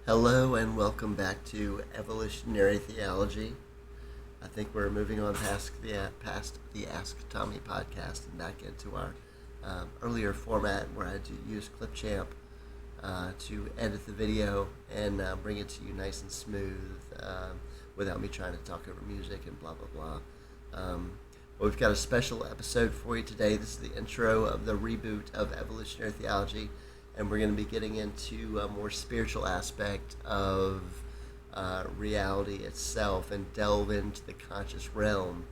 Hello and welcome back to Evolutionary Theology. I think we're moving on past the Ask Tommy podcast and back into our earlier format where I do use Clipchamp to edit the video and bring it to you nice and smooth without me trying to talk over music and blah blah blah. Well, we've got a special episode for you today. This is the intro of the reboot of Evolutionary Theology, and we're going to be getting into a more spiritual aspect of reality itself and delve into the conscious realm.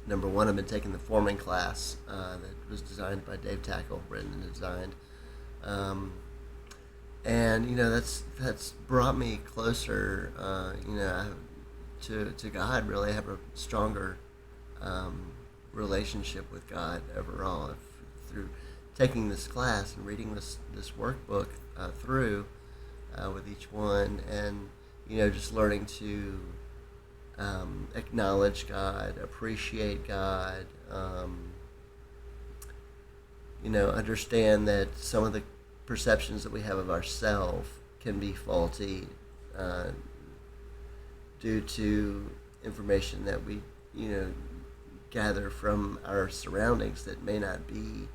Number one, I've been taking the forming class that was designed by Dave Tackle, written and designed. And that's brought me closer, to God. Really, I have a stronger relationship with God overall through taking this class and reading this workbook through with each one, and just learning to acknowledge God, appreciate God. Understand that some of the perceptions that we have of ourselves can be faulty due to information that we, gather from our surroundings that may not be,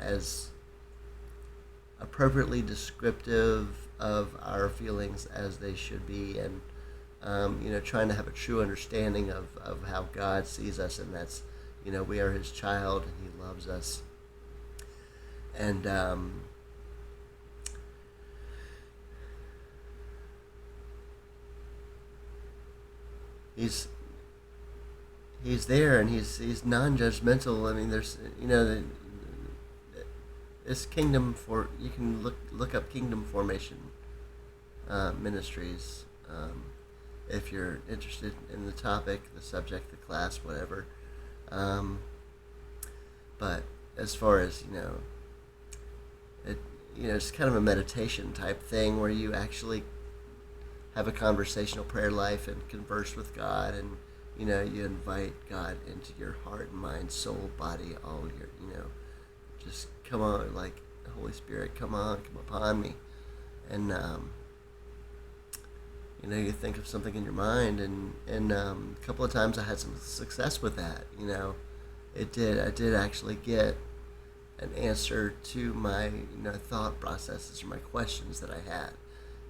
as appropriately descriptive of our feelings as they should be, and trying to have a true understanding of how God sees us, and that's, we are His child and He loves us. And He's there, and he's non-judgmental. I mean, there's this kingdom for, you can look up kingdom formation ministries if you're interested in the topic, the subject, the class, whatever. But as far as it's kind of a meditation type thing where you actually have a conversational prayer life and converse with God, and you invite God into your heart, mind, soul, body, all your, just come on, like the Holy Spirit, come upon me. And you think of something in your mind, and a couple of times I had some success with that. I did actually get an answer to my thought processes or my questions that I had,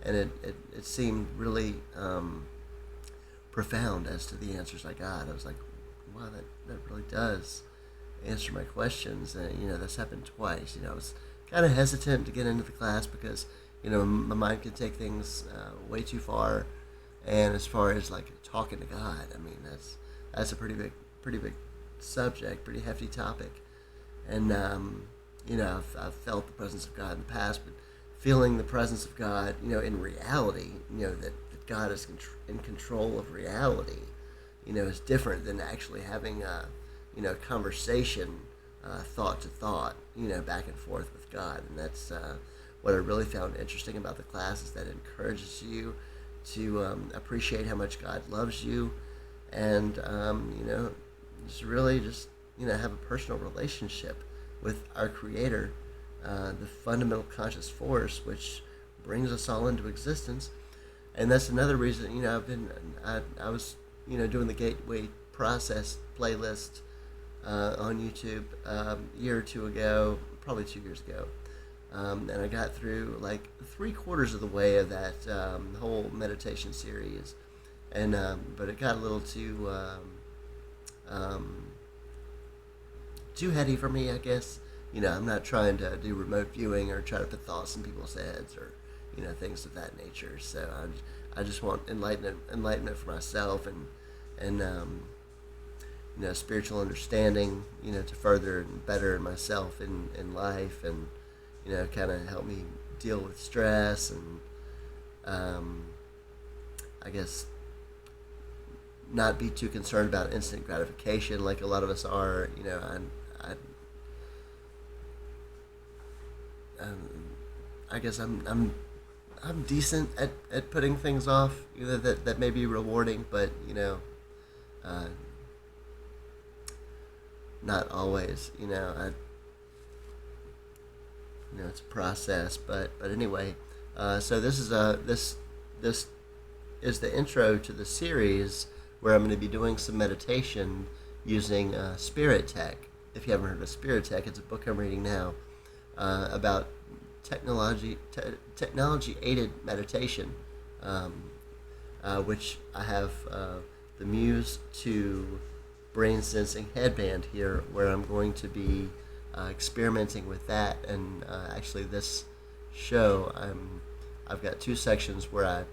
and it seemed really profound as to the answers I got. I was like, wow, that really does answer my questions. And that's happened twice. I was kind of hesitant to get into the class because my mind can take things way too far, and as far as like talking to God, I mean that's a pretty big subject, pretty hefty topic. And I've felt the presence of God in the past, but feeling the presence of God in reality, that God is in control of reality, is different than actually having a conversation, thought to thought, back and forth with God. And that's what I really found interesting about the class, is that it encourages you to appreciate how much God loves you, and just have a personal relationship with our Creator, the fundamental conscious force which brings us all into existence. And that's another reason, I was doing the Gateway Process playlist on YouTube a year or two ago, probably 2 years ago, and I got through like 3/4 of the way of that whole meditation series, and but it got a little too heady for me, I guess. I'm not trying to do remote viewing or try to put thoughts in people's heads or things of that nature. So I just want enlightenment for myself, and spiritual understanding, to further and better myself in life, and kind of help me deal with stress, and I guess not be too concerned about instant gratification like a lot of us are. I guess I'm decent at putting things off, that may be rewarding, but uh, not always. It's a process, but anyway. So this is the intro to the series where I'm going to be doing some meditation using Spirit Tech. If you haven't heard of Spirit Tech, it's a book I'm reading now about technology aided meditation, which I have the Muse 2 brain sensing headband here, where I'm going to be experimenting with that. And actually, this show, I've got 2 sections where I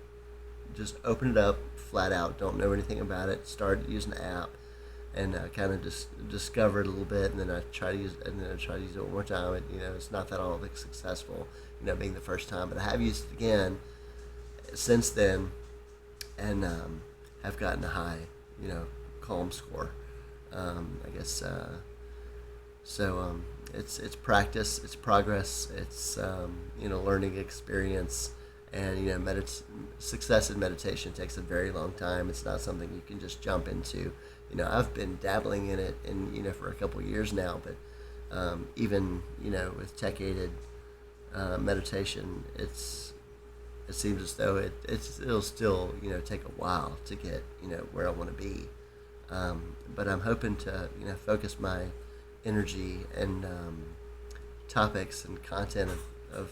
just open it up flat out, don't know anything about it, start using the app, and kind of just discover it a little bit, and then I try to use it, one more time. And, it's not that all successful, being the first time, but I have used it again since then, and have gotten a high, calm score. I guess so. It's practice, it's progress, it's learning experience, and success in meditation takes a very long time. It's not something you can just jump into. I've been dabbling in it, and for a couple of years now, but even with tech-aided meditation, it seems as though it'll still take a while to get where I want to be. But I'm hoping to focus my energy and topics and content of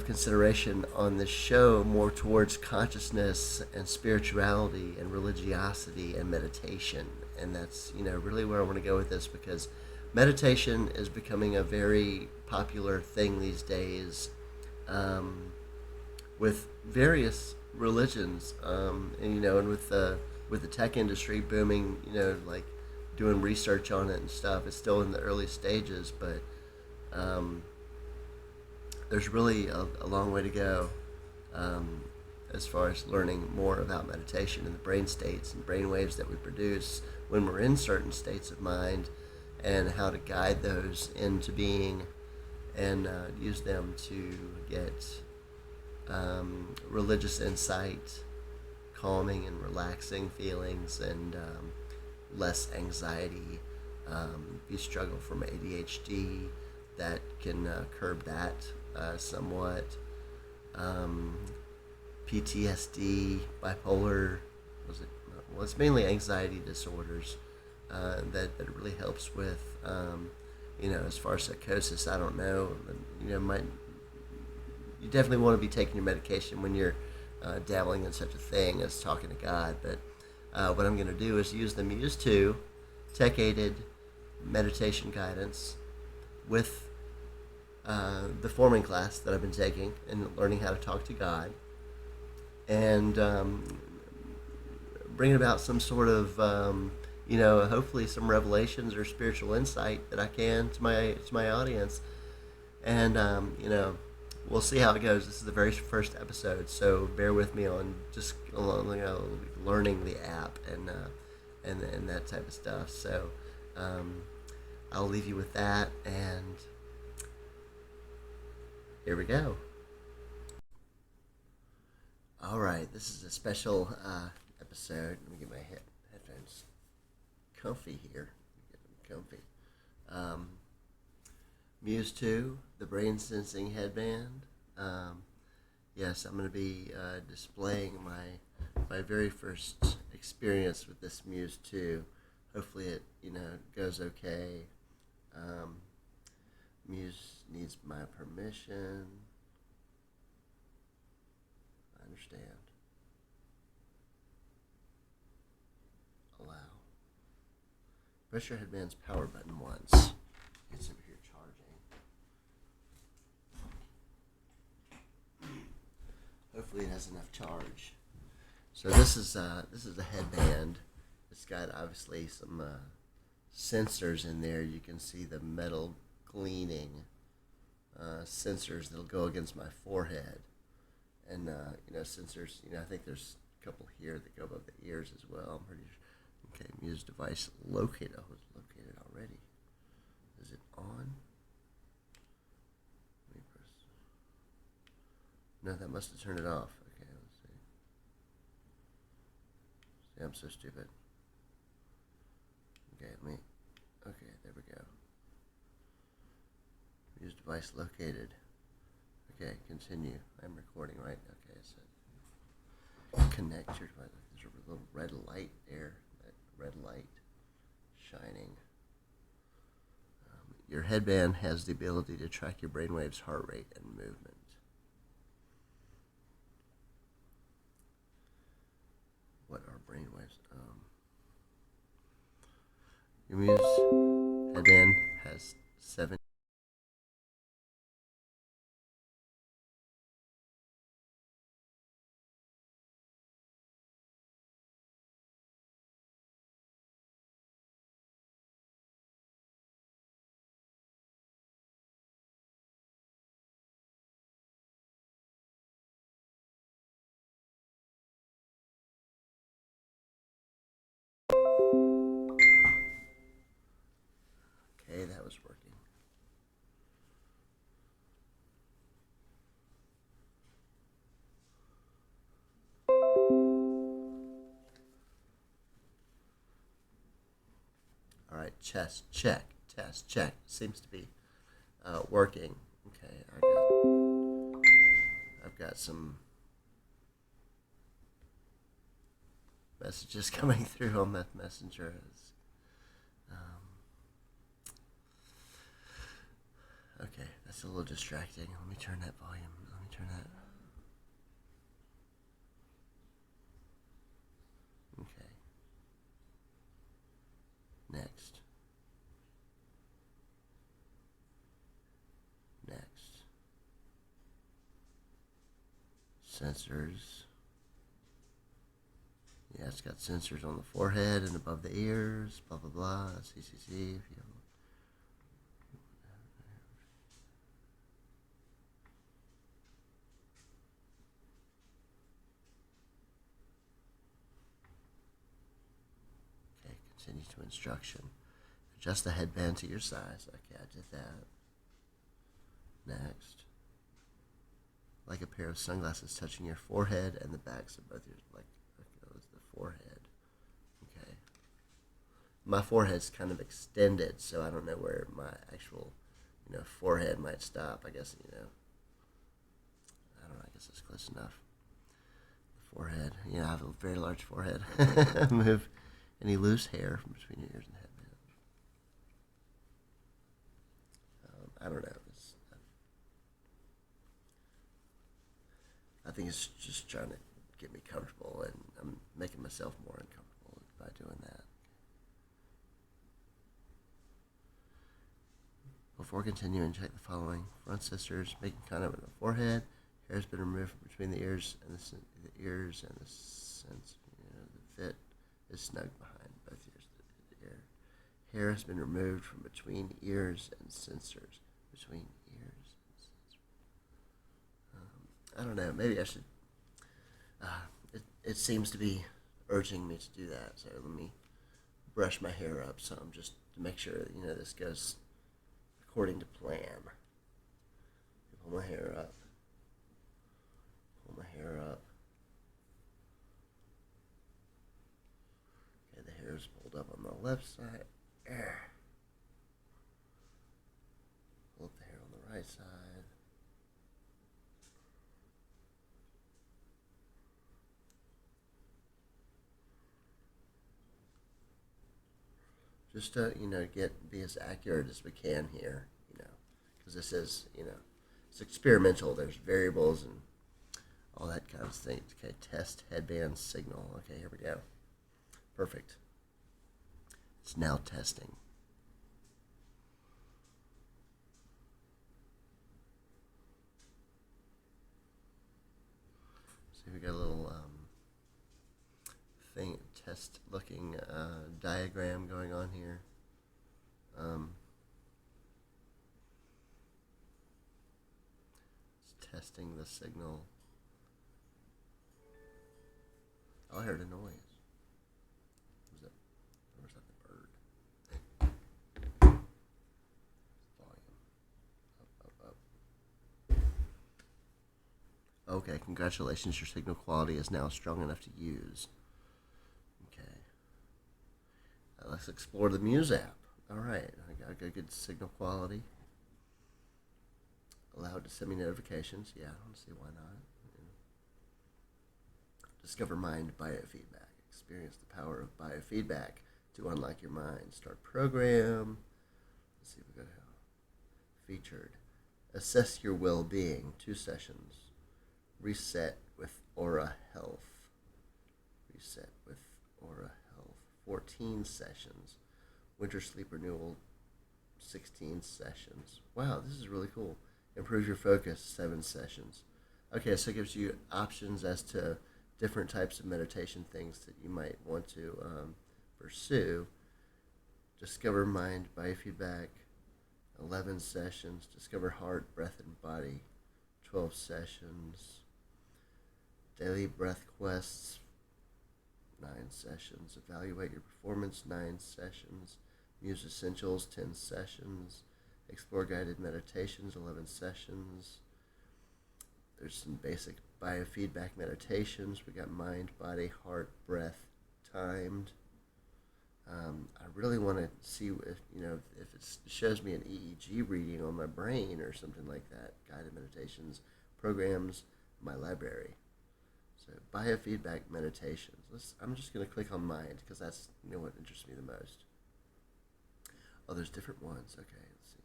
consideration on this show more towards consciousness and spirituality and religiosity and meditation. And that's really where I want to go with this, because meditation is becoming a very popular thing these days, with various religions, and with the tech industry booming, like doing research on it and stuff. It's still in the early stages, but there's really a long way to go as far as learning more about meditation and the brain states and brain waves that we produce when we're in certain states of mind, and how to guide those into being, and use them to get religious insight, calming and relaxing feelings, and less anxiety. If you struggle from ADHD, that can curb that somewhat. PTSD, bipolar, it's mainly anxiety disorders that it really helps with. As far as psychosis, I don't know. You definitely want to be taking your medication when you're dabbling in such a thing as talking to God. But what I'm going to do is use the Muse 2 tech-aided meditation guidance with the forming class that I've been taking and learning how to talk to God, and bringing about some sort of hopefully some revelations or spiritual insight that I can to my audience. And we'll see how it goes. This is the very first episode, so bear with me on just learning the app and that type of stuff. So I'll leave you with that, and here we go. All right, this is a special episode. Let me get my headphones comfy here. Get them comfy. Muse 2, the brain sensing headband. Yes, I'm going to be displaying my very first experience with this Muse 2. Hopefully it goes okay. Muse needs my permission. I understand. Allow. Press your headband's power button once. It's over here charging. Hopefully it has enough charge. So this is a headband. It's got obviously some sensors in there. You can see the metal gleaming sensors that'll go against my forehead, and sensors. I think there's a couple here that go above the ears as well. I'm pretty sure. Okay, Muse device located. Oh, it's located already. Is it on? Let me press. No, that must have turned it off. Okay, let's see. See, I'm so stupid. Okay, okay, there we go. Muse device located. Okay, continue. I'm recording, right? Okay, so connect your device. There's a little red light there. That red light shining. Your headband has the ability to track your brainwaves, heart rate, and movement. What are brainwaves? Your Muse headband has 7. Okay, that was working. All right, chest check, test check. Seems to be working. Okay, I've got some messages coming through on that messenger. Okay, that's a little distracting. Let me turn that volume. Let me turn that. Okay. Next. Next. Sensors. Yeah, it's got sensors on the forehead and above the ears. Blah blah blah. CCC. If you Okay, continue to instruction. Adjust the headband to your size. Okay, I did that. Next. Like a pair of sunglasses touching your forehead and the backs of both your, like, that was the forehead. Okay. My forehead's kind of extended, so I don't know where my actual, forehead might stop. I guess, I don't know, I guess that's close enough. The forehead. I have a very large forehead. Move any loose hair from between your ears and headband. I don't know. I think it's just trying to get me comfortable, and I'm making myself more uncomfortable by doing that. Before continuing, check the following. Front sisters making contact with the forehead. Hair has been removed from between the ears and the ears, and the sense, the fit is snug behind both ears. The ear. Hair has been removed from between ears and sensors. Between ears and sensors. I don't know. Maybe I should. It seems to be urging me to do that. So let me brush my hair up some, just to make sure this goes according to plan. Pull my hair up. Pull my hair up. Okay, the hair is pulled up on the left side. Pull up the hair on the right side. Just to be as accurate as we can here, because this is it's experimental. There's variables and all that kind of thing. Okay, test headband signal. Okay, here we go. Perfect. It's now testing. See, we got a little faint test-looking diagram going on here. It's testing the signal. Oh, I heard a noise. Was that? Or was that the bird? Volume. Up. Okay, congratulations. Your signal quality is now strong enough to use. Okay. Let's explore the Muse app. All right, I got good signal quality. Allowed to send me notifications. Yeah, I don't see why not. Discover mind biofeedback. Experience the power of biofeedback to unlock your mind. Start program. Let's see if we got featured. Assess your well-being. 2 sessions. Reset with Aura Health. Reset with Aura Health. 14 sessions. Winter sleep renewal. 16 sessions. Wow, this is really cool. Improve your focus. 7 sessions. Okay, so it gives you options as to different types of meditation things that you might want to pursue. Discover mind biofeedback, 11 sessions. Discover heart, breath, and body, 12 sessions. Daily breath quests, 9 sessions. Evaluate your performance, 9 sessions. Muse essentials, 10 sessions. Explore guided meditations, 11 sessions. There's some basic biofeedback meditations. We got mind, body, heart, breath, timed. I really want to see if it shows me an EEG reading on my brain or something like that. Guided meditations, programs, my library. So biofeedback meditations. I'm just going to click on mind because that's what interests me the most. Oh, there's different ones. Okay, let's see.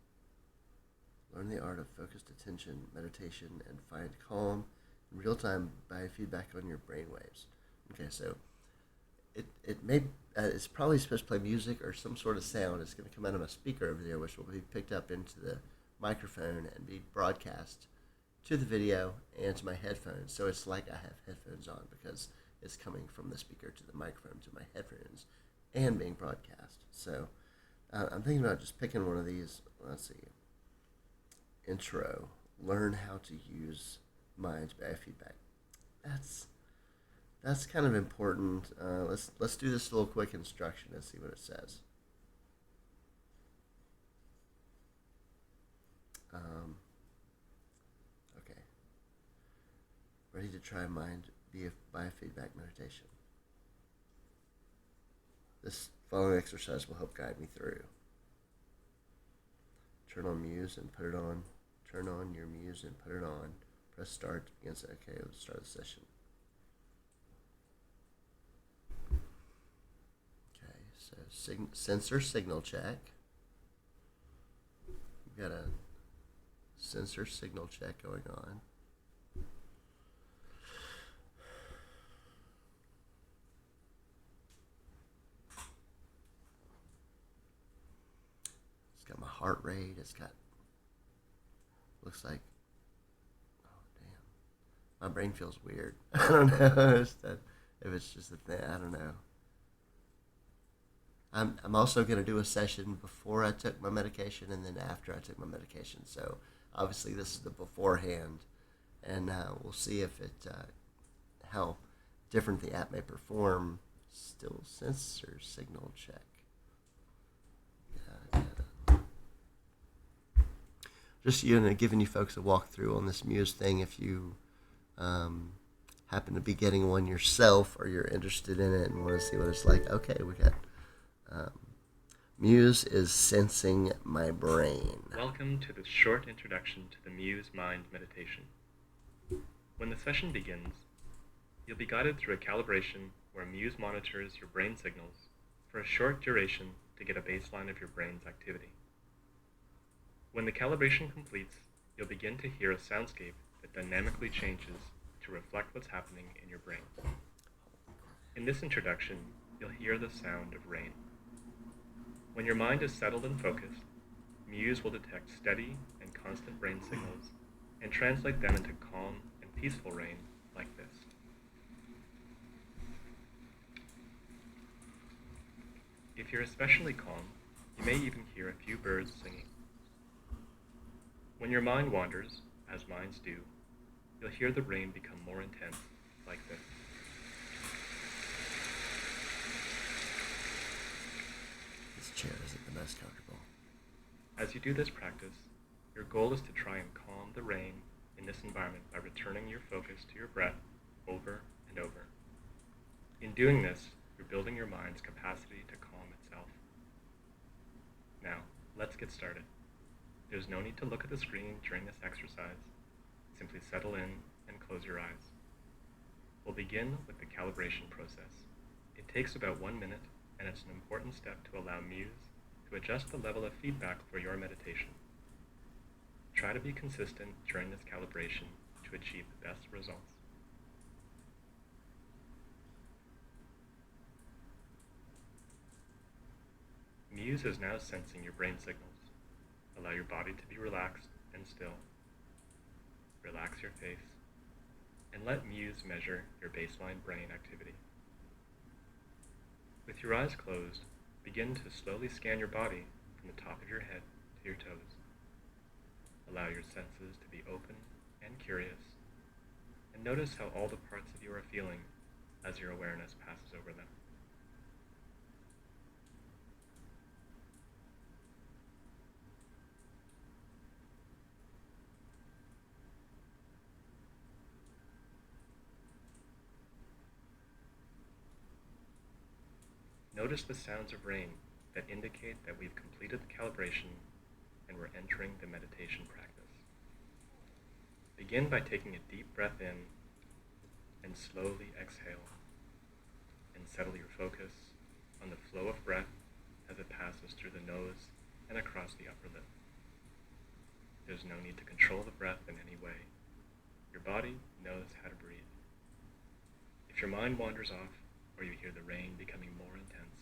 Learn the art of focused attention, meditation, and find calm in real-time biofeedback on your brainwaves. Okay, so it may it's probably supposed to play music or some sort of sound. It's going to come out of my speaker over there, which will be picked up into the microphone and be broadcast to the video and to my headphones. So it's like I have headphones on because it's coming from the speaker to the microphone to my headphones and being broadcast. So I'm thinking about just picking one of these. Let's see. Intro. Learn how to use mind biofeedback. That's kind of important. Let's do this little quick instruction and see what it says. Okay. Ready to try mind biofeedback meditation. This following exercise will help guide me through. Turn on Muse and put it on. Turn on your Muse and put it on. Press start to begin. Okay, let's start the session. Okay, so sensor signal check. We've got a sensor signal check going on. It's got my heart rate. It's got, looks like, oh damn, my brain feels weird. I don't know if it's just a thing. I don't know. I'm also going to do a session before I took my medication and then after I took my medication. So obviously this is the beforehand, and we'll see if how different the app may perform. Still sensor signal check. Just giving you folks a walkthrough on this Muse thing. If you happen to be getting one yourself or you're interested in it and want to see what it's like, okay, we got Muse is sensing my brain. Welcome to this short introduction to the Muse Mind Meditation. When the session begins, you'll be guided through a calibration where Muse monitors your brain signals for a short duration to get a baseline of your brain's activity. When the calibration completes, you'll begin to hear a soundscape that dynamically changes to reflect what's happening in your brain. In this introduction, you'll hear the sound of rain. When your mind is settled and focused, Muse will detect steady and constant brain signals and translate them into calm and peaceful rain like this. you're especially calm, you may even hear a few birds singing. When your mind wanders, as minds do, you'll hear the rain become more intense, like this. This chair isn't the most comfortable. As you do this practice, your goal is to try and calm the rain in this environment by returning your focus to your breath over and over. In doing this, you're building your mind's capacity to calm itself. Now, let's get started. There's no need to look at the screen during this exercise. Simply settle in and close your eyes. We'll begin with the calibration process. It takes about 1 minute, and it's an important step to allow Muse to adjust the level of feedback for your meditation. Try to be consistent during this calibration to achieve the best results. Muse is now sensing your brain signals. Allow your body to be relaxed and still. Relax your face, and let Muse measure your baseline brain activity. With your eyes closed, begin to slowly scan your body from the top of your head to your toes. Allow your senses to be open and curious, and notice how all the parts of you are feeling as your awareness passes over them. Notice the sounds of rain that indicate that we've completed the calibration and we're entering the meditation practice. Begin by taking a deep breath in and slowly exhale, and settle your focus on the flow of breath as it passes through the nose and across the upper lip. There's no need to control the breath in any way. Your body knows how to breathe. If your mind wanders off, or you hear the rain becoming more intense,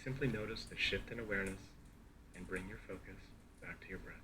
simply notice the shift in awareness and bring your focus back to your breath.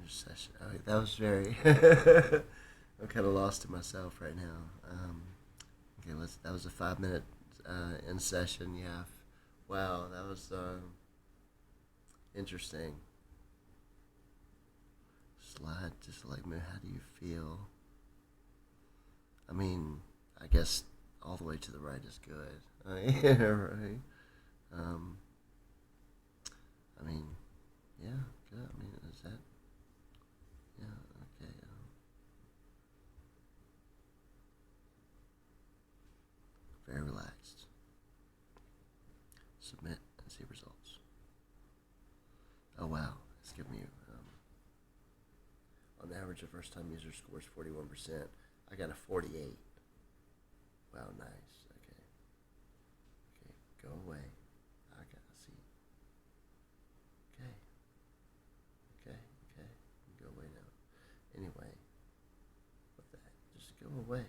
Session. Oh, that was very. I'm kind of lost in myself right now. Okay, that was a 5 minute in session. Yeah. Wow, that was interesting. Slide, just like me. How do you feel? I mean, I guess all the way to the right is good. Yeah, right. I mean, yeah, good. I mean, is that? relaxed. Submit and see results. Oh wow, it's giving me, on average, a first time user scores 41%. I got a 48. Wow, nice. Okay. Okay, go away. I see. Okay. Okay, okay. Go away now. Anyway, what the heck? Just go away.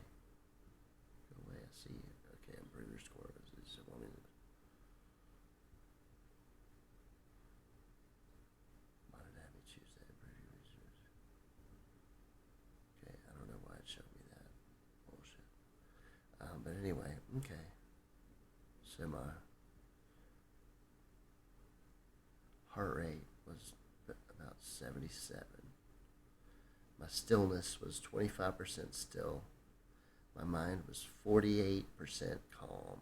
Go away, I see you. Okay, improve your score. Is it wanting to why did I have me choose that? Improve your research. Okay, I don't know why it showed me that. Bullshit. But anyway, okay. So my heart rate was about 77. My stillness was 25% still. My mind was 48% calm.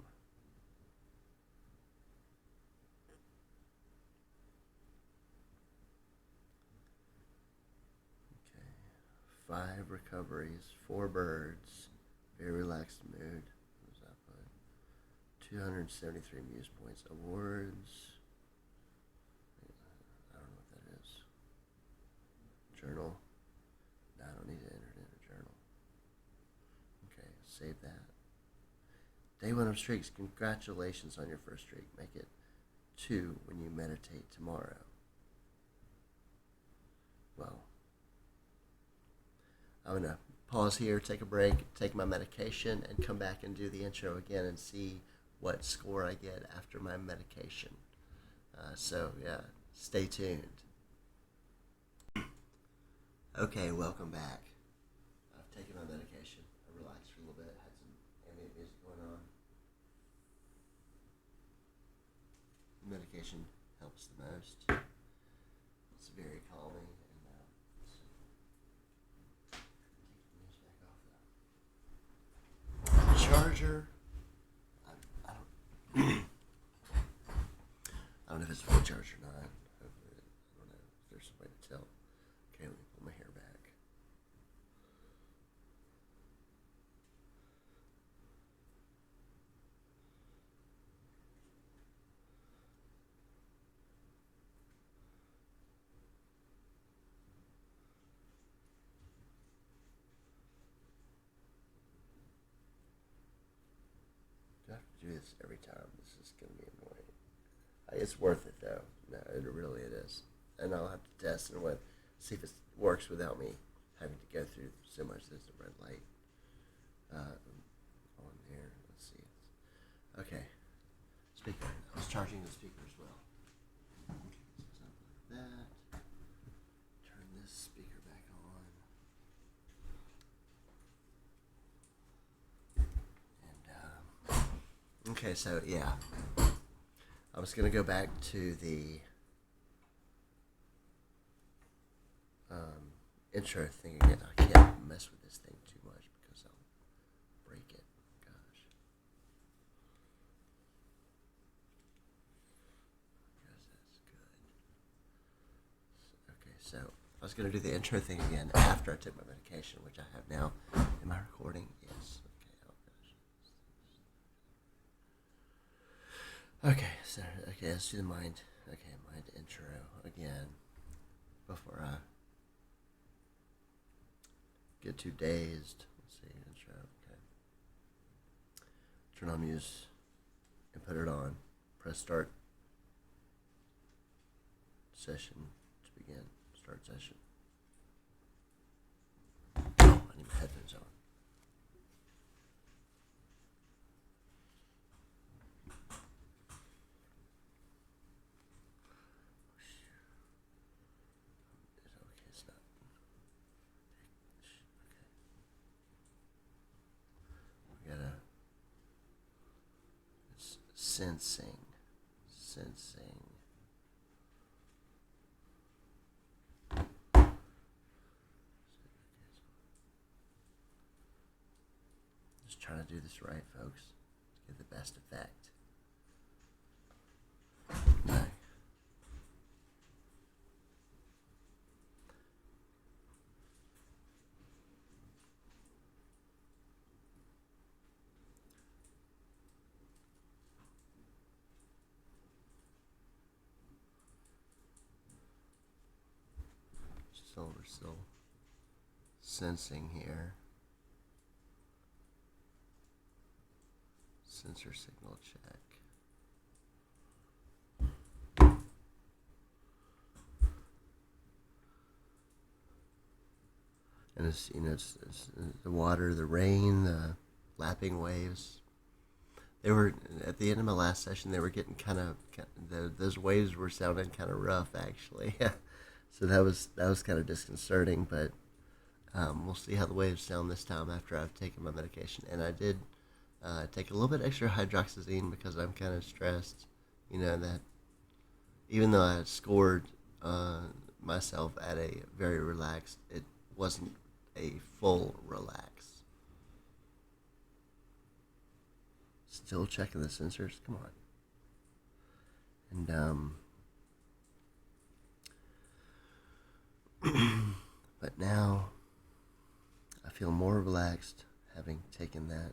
Okay. 5 recoveries, 4 birds, very relaxed mood. What was that put? 273 Muse points. Awards. I don't know what that is. Journal. No, I don't need to enter it in a journal. Okay, save that. Day 1 of streaks. Congratulations on your first streak. Make it 2 when you meditate tomorrow. Well, I'm going to pause here, take a break, take my medication, and come back and do the intro again and see what score I get after my medication. So, yeah, stay tuned. Okay, welcome back. I've taken my medication. I relaxed for a little bit, had some ambient music going on. The medication helps the most. It's very calming. And take the news back off the charger. I don't know if it's full charge or not. I don't know if there's some way to tell. Okay, let me pull my hair back. Do I have to do this every time? This is going to be annoying. It's worth it though. No, it is. And I'll have to test and see if it works without me having to go through so much. There's a red light on there. Let's see. Okay. Speaker. I was charging the speaker as well. Okay, so something like that. Turn this speaker back on. And okay, so yeah. I was going to go back to the intro thing again. I can't mess with this thing too much because I'll break it. Gosh. Guess that's good. Okay, so I was going to do the intro thing again after I took my medication, which I have now. Am I recording? Yes. Okay, so, let's do the mind intro again before I get too dazed. Let's see, intro, okay. Turn on Muse and put it on. Press start session to begin. Start session. Oh, I need my headphones on. Sensing. Just trying to do this right, folks. To get the best effect. No. we're still sensing here. Sensor signal check. And it's, it's the water, the rain, the lapping waves. They were, at the end of my last session, they were getting those waves were sounding kind of rough, actually. So that was kind of disconcerting, but we'll see how the waves sound this time after I've taken my medication. And I did take a little bit extra hydroxyzine because I'm kind of stressed, that even though I scored myself at a very relaxed, it wasn't a full relax. Still checking the sensors. Come on. And but now I feel more relaxed having taken that.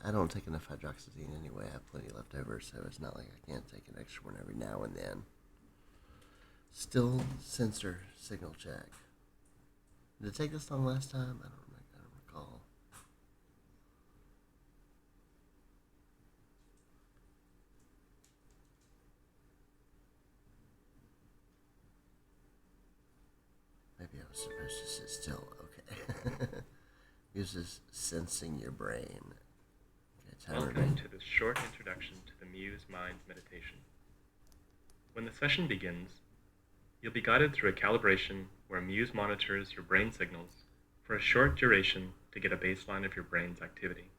I don't take enough hydroxyzine anyway. I have plenty left over, so it's not like I can't take an extra one every now and then. Still sensor signal check. Did it take this long last time? I don't recall. Maybe I was supposed to sit still. Okay. Uses sensing your brain. Okay, Welcome to this short introduction to the Muse Mind meditation. When the session begins, you'll be guided through a calibration where Muse monitors your brain signals for a short duration to get a baseline of your brain's activity.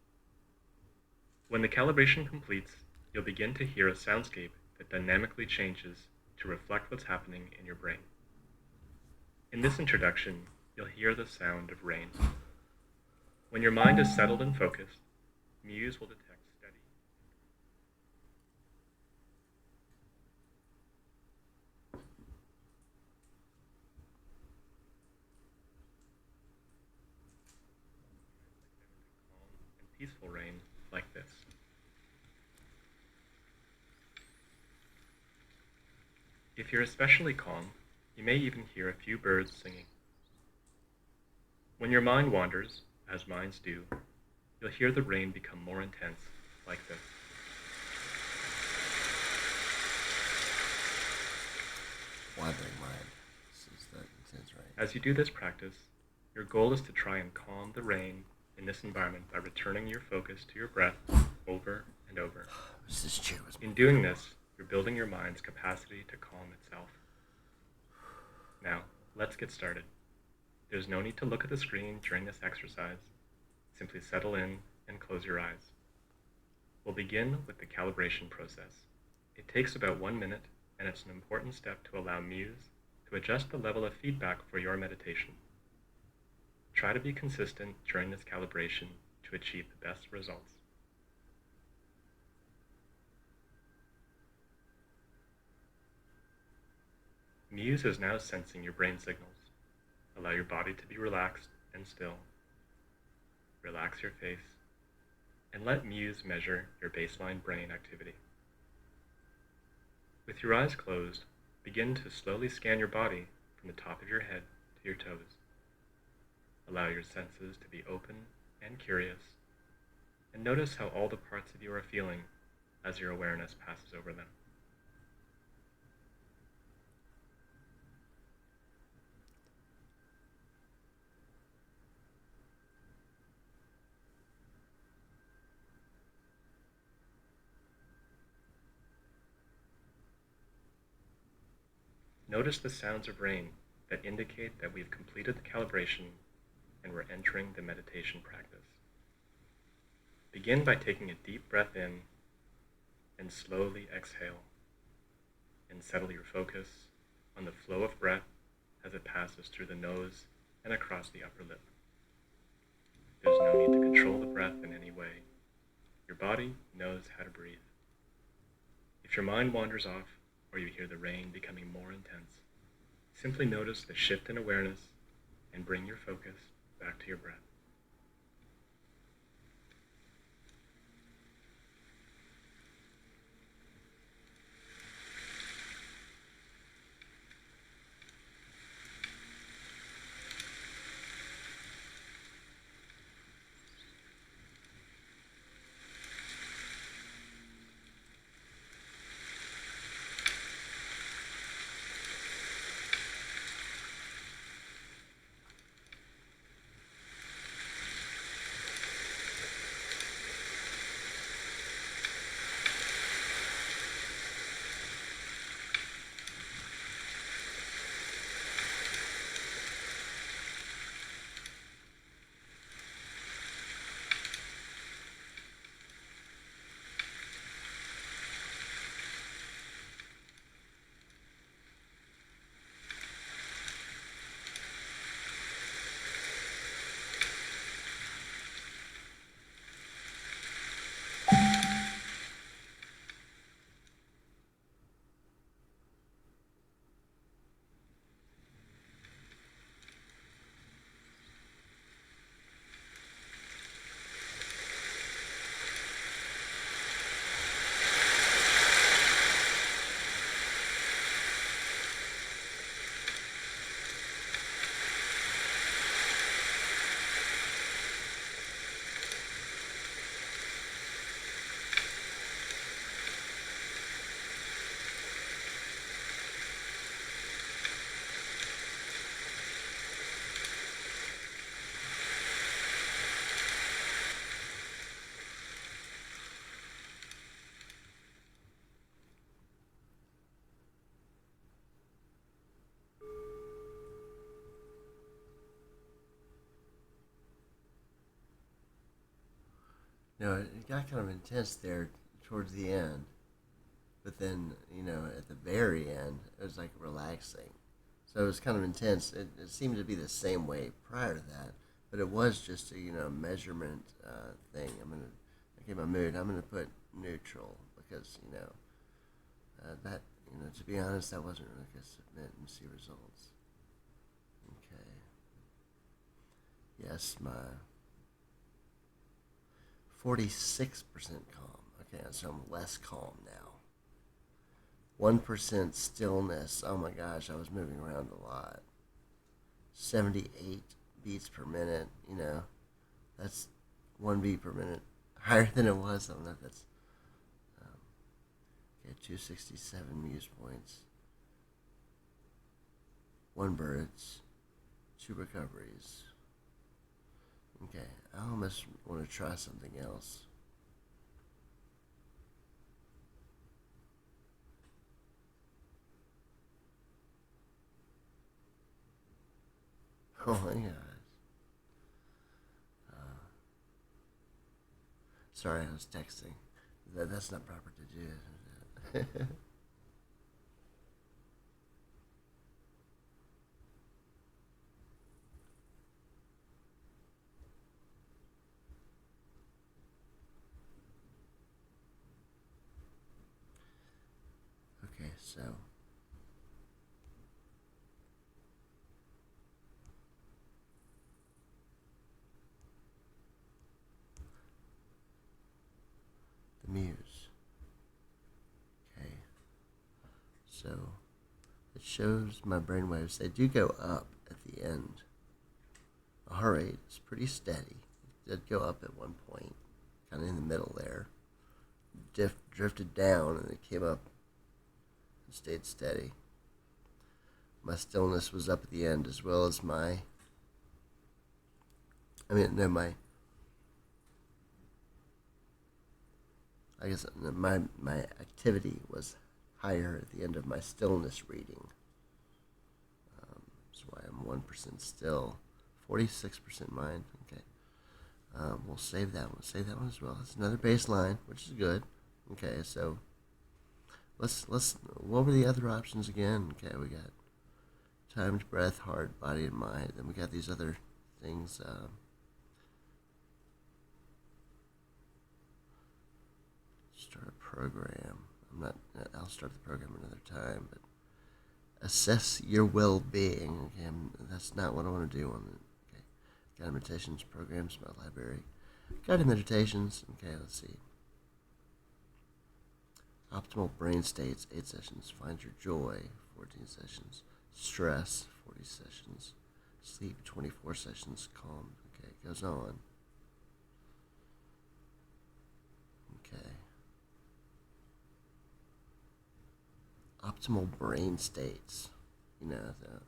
When the calibration completes, you'll begin to hear a soundscape that dynamically changes to reflect what's happening in your brain. In this introduction, you'll hear the sound of rain. When your mind is settled and focused, Muse will detect steady. Calm and peaceful rain like this. If you're especially calm, you may even hear a few birds singing. When your mind wanders, as minds do, you'll hear the rain become more intense, like this. Wandering mind. This is the intense rain. As you do this practice, your goal is to try and calm the rain in this environment by returning your focus to your breath over and over. In doing this, you're building your mind's capacity to calm itself. Now, let's get started. There's no need to look at the screen during this exercise. Simply settle in and close your eyes. We'll begin with the calibration process. It takes about 1 minute, and it's an important step to allow Muse to adjust the level of feedback for your meditation. Try to be consistent during this calibration to achieve the best results. Muse is now sensing your brain signals. Allow your body to be relaxed and still. Relax your face, and let Muse measure your baseline brain activity. With your eyes closed, begin to slowly scan your body from the top of your head to your toes. Allow your senses to be open and curious, and notice how all the parts of you are feeling as your awareness passes over them. Notice the sounds of rain that indicate that we've completed the calibration and we're entering the meditation practice. Begin by taking a deep breath in and slowly exhale, and settle your focus on the flow of breath as it passes through the nose and across the upper lip. There's no need to control the breath in any way. Your body knows how to breathe. If your mind wanders off, or you hear the rain becoming more intense, simply notice the shift in awareness and bring your focus back to your breath. it got kind of intense there towards the end, but then at the very end, it was like relaxing. So it was kind of intense. It seemed to be the same way prior to that, but it was just a measurement thing. Okay, my mood. I'm gonna put neutral because that to be honest, that wasn't really gonna submit and see results. Okay. Yes, my 46% calm. Okay, so I'm less calm now. 1% stillness. Oh my gosh, I was moving around a lot. 78 beats per minute. That's 1 beat per minute higher than it was. I don't know if that's okay. 267 Muse points. 1 birds. 2 recoveries. Okay, I almost want to try something else. Oh my gosh. Sorry, I was texting. That's not proper to do, is it? Okay, so the Muse. Okay, so it shows my brainwaves. They do go up at the end. My heart rate is pretty steady. It did go up at one point, kind of in the middle there. Drifted down and it came up and stayed steady. My stillness was up at the end as well as my I guess my activity was higher at the end of my stillness reading. That's why I'm 1% still, 46% mind. Okay, we'll save that one. Save that one as well. It's another baseline, which is good. Okay, so let's what were the other options again? Okay, we got timed breath, heart, body, and mind. Then we got these other things. Start a program. I'll start the program another time, but assess your well-being. Okay, that's not what I want to do on it. Okay, guided meditations programs, my library. Guided meditations. Okay, let's see. Optimal brain states, 8 sessions. Find your joy, 14 sessions. Stress, 40 sessions. Sleep, 24 sessions. Calm. Okay, it goes on. Okay. Optimal brain states. I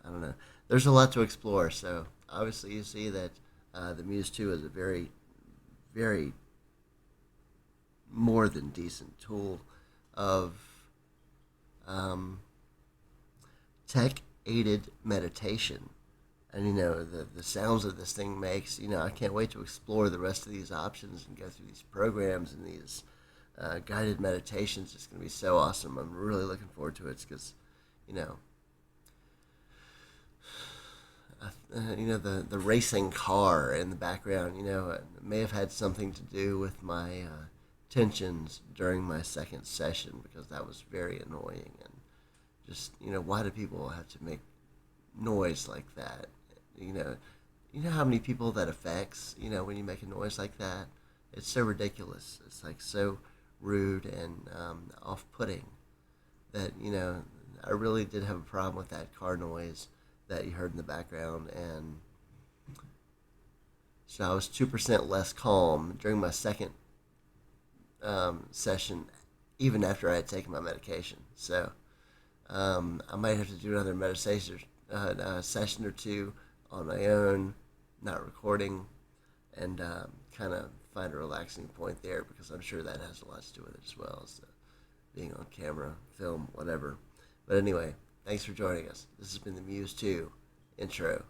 don't know. There's a lot to explore. So obviously, you see that the Muse 2 is a very, very more than decent tool of tech-aided meditation. And the sounds that this thing makes. I can't wait to explore the rest of these options and go through these programs and these guided meditations. It's going to be so awesome. I'm really looking forward to it because, the racing car in the background, may have had something to do with my tensions during my second session because that was very annoying. And just, why do people have to make noise like that? You know how many people that affects, when you make a noise like that? It's so ridiculous. It's like so rude and off-putting that, I really did have a problem with that car noise that you heard in the background. And so I was 2% less calm during my second session, even after I had taken my medication. So I might have to do another meditation session or two on my own, not recording, and kind of find a relaxing point there because I'm sure that has a lot to do with it as well as being on camera, film, whatever. But anyway, thanks for joining us. This has been the Muse 2 intro.